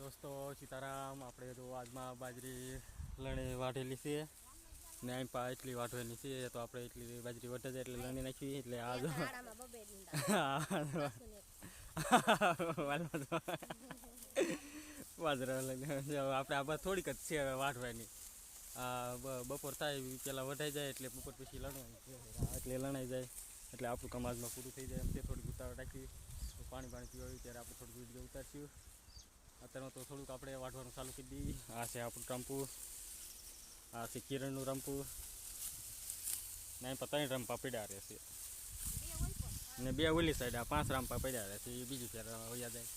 દોસ્તો સીતારામ, આપણે તો આજમાં બાજરી લણે વાઢેલી છે ને અહીં પા એટલી વાઢવાની છે તો આપણે એટલી બાજરી વટે જાય એટલે લણી નાખી એટલે આ જો બાજરા આપણે આ બસ થોડીક જ છે વાઢવાની. બપોર થાય પેલા વઢાઈ જાય એટલે બપોર પછી લણવાય એટલે લણાઈ જાય એટલે આપણું કામ આજમાં પૂરું થઈ જાય. એમ તે થોડીક ઉતાવળ રાખી પાણી પીવાયું ત્યારે આપણે થોડુંક વિડીયો ઉતારશું. અત્યારે તો થોડુંક આપણે વાઢવાનું ચાલુ કરી દઈએ. આ છે આપણું રંપું, આ છે કિરણનું રંપું ને અહીં 3 રંપા પડ્યા રહેશે ને 2 ઓલી સાઈડ આ 5 રંપા પડ્યા રહેશે. એ બીજી ફેર વયા જાય.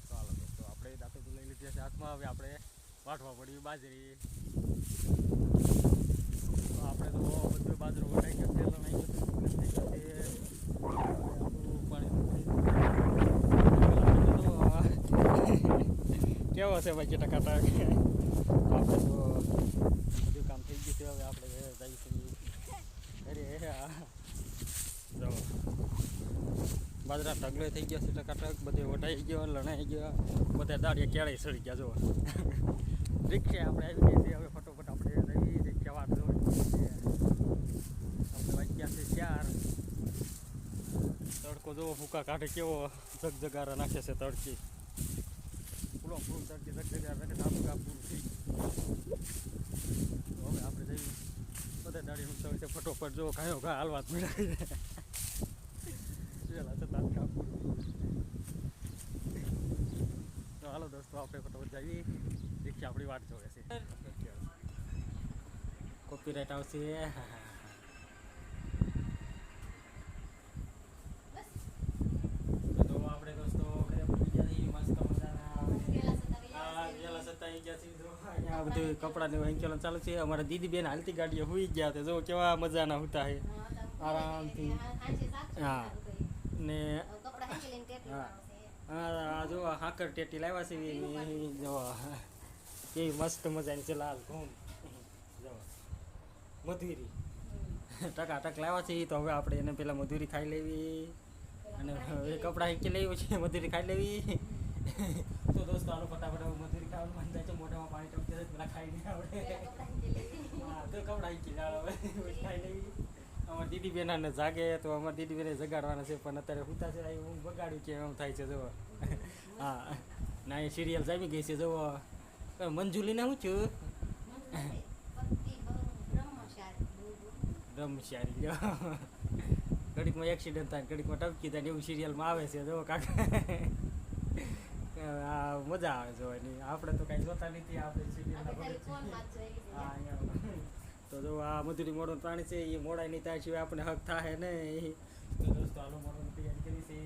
તો હાલો દોસ્તો આપણે દાંતો તો લઈ લીધી છે હાથમાં. હવે આપણે વાઢવા પડ્યું બાજરી. તો આપણે તો બધું બાજરો વઢાઈ ગયો છે, લણાઈ ગયો છે. કેવો છે ભાઈ ટકાટક? આપણે તો બધું કામ થઈ ગયું છે. હવે આપણે જઈશું ઘરે. જો બાજરા ઢગલો થઈ ગયા છે ટકાટક, બધે વઢાઈ ગયો, લણાઈ ગયો, બધા દાડિયા ક્યારેય સડી ગયા. જો રિક્ષા આપણે આવી ગઈ છે. હવે ફટોફટ આપણે જઈ રિક્ષા વાટ આપણે વાગ્યા છે 4. તડકો જોવો ફૂકા કાઢે કેવો જગજગારા નાખે છે તડકી. પૂરું તડકી જગજગારા નાખે આપણું કામ પૂરું થઈ ગયું. હવે આપણે જઈએ બધા દાડીનું સ્થળ છે. ફટોફટ જો કાયો ઘા હાલવા જ મળાય પેલા છતાં કામ પૂરું થઈ ગયું. તો હાલો દોસ્તો આપણે ફટોફટ જઈએ. રિક્ષા આપણી વાટ જોવે છે. કોપીરાઇટ આવશે. બધું કપડાં અંકેલન ચાલુ છે. અમારા દીદી બેન હાલતી ગાડીએ હુઈ ગયા હતા. જો કેવા મજાના હોતા હે આરામથી. હા ને હા જો હાકર ટેટી લાવ્યા છે. જો કેવી મસ્ત મજાની છે લાલ ઘૂમ. જો મધુરી ટકાટક લાવ્યા છે. તો હવે આપણે એને પેલા મધુરી ખાઈ લેવી અને એ કપડાં હેંકી લેવું છે, મધુરી ખાઈ લેવી. તો દોસ્તો હાલો ફટાફટ મજૂરી ખાવાનું મન થાય તો મોઢામાં પાણી ટપકે છે પેલા ખાઈ નહીં આવડે. હા તો કપડા ઈકી લાવો ખાઈ લેવી. અમારા દીદી બેનાને જાગે તો અમારા દીદી બેને જગાડવાના છે પણ અત્યારે હુતા છે. હું બગાડ્યું કે એમ થાય છે. જુઓ હા ના એ સિરિયલ જામી ગઈ છે. જુઓ મંજુલીને હું છું બ્રહ્મચારી જો ઘડીકમાં એક્સિડન્ટ થાય, ઘડીકમાં ટપકી થાય એવું સિરિયલમાં આવે છે. જો કાકા મજા આવે જોવાની. આપણે તો કઈ જોતા નથી. આપણે હા તો જો આ મધુરી મોડું પ્રાણી છે એ મોડાઈ નહીં થાય સિવાય આપણે હક થાય ને. તો દોસ્તો હાલો મોડું તૈયારી કરી છે.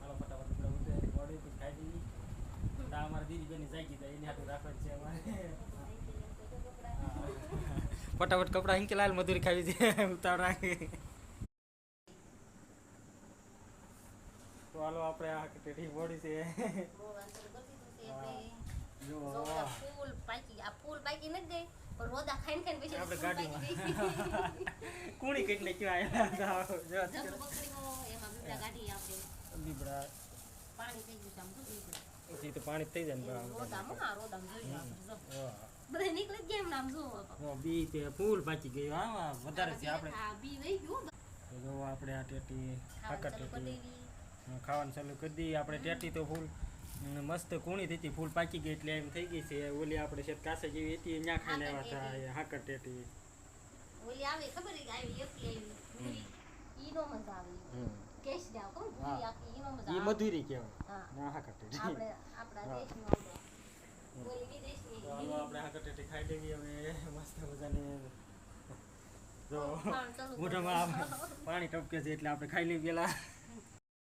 હાલો ફટાફટ મોડું પછી ખાઈ દઈએ. અમારા દીદી બેની જાગી જાય એની હાટું રાખવાનું છે અમારે. ફટાફટ કપડા હિંકી લાલ મધુરી ખાવી છે ઉતાવળ રાખી. તો હાલો આપણે આ ટેટી બોડી છે. ફૂલ પાકી નથી ગઈ પણ રોદા ખાઈને ખાઈને પછી આપણે ગાડીમાં કુણી કઈ નાખ્યું આયા એમાં ગાડી આપણે બીબડા પાણી થઈ ગયું આમ પછી તો પાણી થઈ જાય ને રોદામ જોઈએ બધા નીકળી ગયા એમ નામ જો બી તે ફૂલ પાકી ગયું. હા વધારે છે આપણે આ બી વહી ગયું. તો જો આપણે આ ટેટી હાકર ટેટી ખાવાનું ચાલુ કરી દઈએ. આપણે ટેટી તો ફૂલ મસ્ત કુણી થઈ હતી, ફૂલ પાકી ગઈ એટલે એમ થઈ ગઈ છે. ઓલી આપણે છે કાસે જેવી હતી ત્યાં ખાઈને આવ્યા હતા હાકર ટેટી. ઓલી આવે ખબર છે આવી એકલી આવી ઈનો મજા આવે. કેશ જાવ કોણ ભૂલી આખી ઈનો મજા આવે. ઈ મધુરી કહેવાય. ના હાકર ટેટી આપણે આપણા દેશનો ઓલી વિદેશની. તો આપણે હાકર ટેટી ખાઈ લેવી હવે મસ્ત મજાની. જો મોઢામાં પાણી ટપકે છે એટલે આપણે ખાઈ લઈએ પેલા.